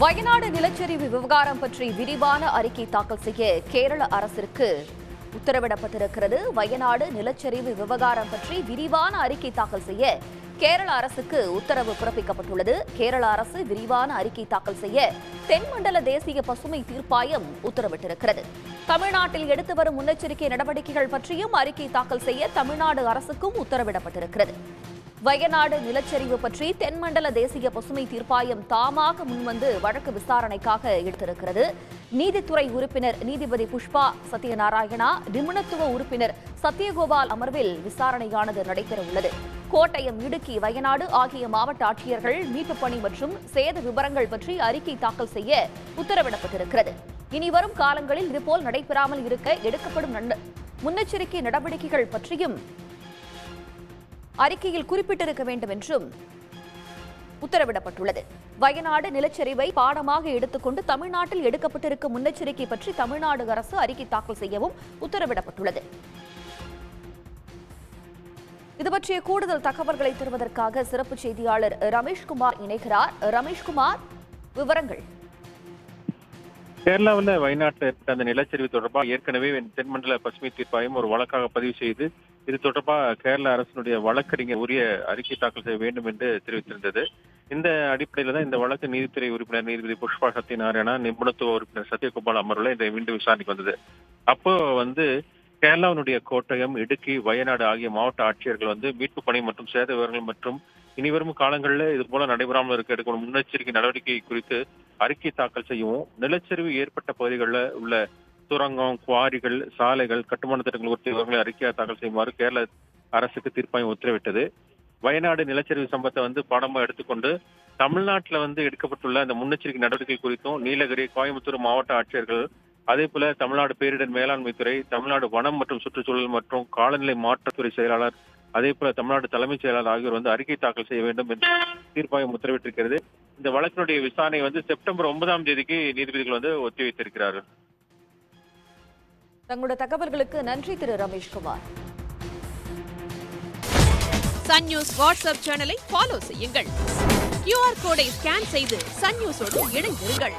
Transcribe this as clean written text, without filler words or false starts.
வயநாடு நிலச்சரிவு விவகாரம் பற்றி விரிவான அறிக்கை தாக்கல் செய்ய கேரள அரசிற்கு உத்தரவிடப்பட்டிருக்கிறது. வயநாடு நிலச்சரிவு விவகாரம் பற்றி விரிவான அறிக்கை தாக்கல் செய்ய கேரள அரசுக்கு உத்தரவு பிறப்பிக்கப்பட்டுள்ளது. கேரள அரசு விரிவான அறிக்கை தாக்கல் செய்ய தென்மண்டல தேசிய பசுமை தீர்ப்பாயம் உத்தரவிட்டிருக்கிறது. தமிழ்நாட்டில் எடுத்து வரும் முன்னெச்சரிக்கை நடவடிக்கைகள் பற்றியும் அறிக்கை தாக்கல் செய்ய தமிழ்நாடு அரசுக்கும் உத்தரவிடப்பட்டிருக்கிறது. வயநாடு நிலச்சரிவு பற்றி தென்மண்டல தேசிய பசுமை தீர்ப்பாயம் தாமாக முன்வந்து வழக்கு விசாரணைக்காக எடுத்திருக்கிறது. நீதித்துறை உறுப்பினர் நீதிபதி புஷ்பா சத்யநாராயணா, நிபுணத்துவ உறுப்பினர் சத்யகோபால் அமர்வில் விசாரணையானது நடைபெறவுள்ளது. கோட்டயம், இடுக்கி, வயநாடு ஆகிய மாவட்ட ஆட்சியர்கள் மீட்புப் பணி மற்றும் சேத விவரங்கள் பற்றி அறிக்கை தாக்கல் செய்ய உத்தரவிடப்பட்டிருக்கிறது. இனிவரும் காலங்களில் இதுபோல் நடைபெறாமல் இருக்க எடுக்கப்படும் முன்னெச்சரிக்கை நடவடிக்கைகள் பற்றியும் அறிக்கையில் குறிப்பிட்டிருக்க வேண்டும் என்றும் உத்தரவிடப்பட்டுள்ளது. வயநாடு நிலச்சரிவை பாடமாக எடுத்துக்கொண்டு தமிழ்நாட்டில் எடுக்கப்பட்டிருக்கும் முன்னெச்சரிக்கை பற்றி தமிழ்நாடு அரசு அறிக்கை தாக்கல் செய்யவும் உத்தரவிடப்பட்டுள்ளது. இதுபற்றிய கூடுதல் தகவல்களை தருவதற்காக சிறப்பு செய்தியாளர் ரமேஷ்குமார் இணைகிறார். ரமேஷ்குமார், விவரங்கள். கேரளாவில் வயநாட்டில் ஏற்பட்ட அந்த நிலச்சரிவு தொடர்பாக ஏற்கனவே தென்மண்டல பசுமை தீர்ப்பாயம் ஒரு வழக்காக பதிவு செய்து இது தொடர்பாக கேரள அரசினுடைய வழக்கறிஞர் உரிய அறிக்கை தாக்கல் செய்ய வேண்டும் என்று தெரிவித்திருந்தது. இந்த அடிப்படையில் தான் இந்த வழக்கு நீதித்துறை உறுப்பினர் நீதிபதி புஷ்பா சத்யநாராயணா, நிபுணத்துவ உறுப்பினர் சத்யகோபால் அமர்வில் இன்றைய மீண்டும் விசாரணைக்கு வந்தது. அப்போ கேரளாவினுடைய கோட்டயம், இடுக்கி, வயநாடு ஆகிய மாவட்ட ஆட்சியர்கள் மீட்பு பணி மற்றும் சேத விவரங்கள் மற்றும் இனிவரும் காலங்களில் இது போல நடைபெறாமல் இருக்க எடுக்கும் முன்னெச்சரிக்கை நடவடிக்கை குறித்து அறிக்கை தாக்கல் செய்யவும், நிலச்சரிவு ஏற்பட்ட பகுதிகளில் உள்ள சுரங்கம், குவாரிகள், சாலைகள், கட்டுமான திட்டங்கள் குறித்த விவரங்களை அறிக்கையாக தாக்கல் செய்யுமாறு கேரள அரசுக்கு தீர்ப்பாயம் உத்தரவிட்டது. வயநாடு நிலச்சரிவு சம்பவத்தை பாடமாக எடுத்துக்கொண்டு தமிழ்நாட்டில் எடுக்கப்பட்டுள்ள அந்த முன்னெச்சரிக்கை நடவடிக்கை குறித்தும் நீலகிரி, கோயம்புத்தூர் மாவட்ட ஆட்சியர்கள், அதே போல தமிழ்நாடு பேரிடர் மேலாண்மை துறை, தமிழ்நாடு வனம் மற்றும் சுற்றுச்சூழல் மற்றும் காலநிலை மாற்றத்துறை செயலாளர், அதே போல தமிழ்நாடு தலைமைச் செயலாளர் ஆகியோர் அறிக்கை தாக்கல் செய்ய வேண்டும் என்று தீர்ப்பாயம் உத்தரவிட்டிருக்கிறது. இந்த வழக்கினுடைய விசாரணை செப்டம்பர் 9ஆம் தேதிக்கு நீதிபதிகள் ஒத்திவைத்திருக்கிறார்கள். தங்களுடைய தகவல்களுக்கு நன்றி திரு ரமேஷ்குமார். சன் நியூஸ் வாட்ஸ்அப் சேனலை ஃபாலோ செய்யுங்கள். QR கோடை ஸ்கேன் செய்து சன் நியூஸோடு இணைந்திருங்கள்.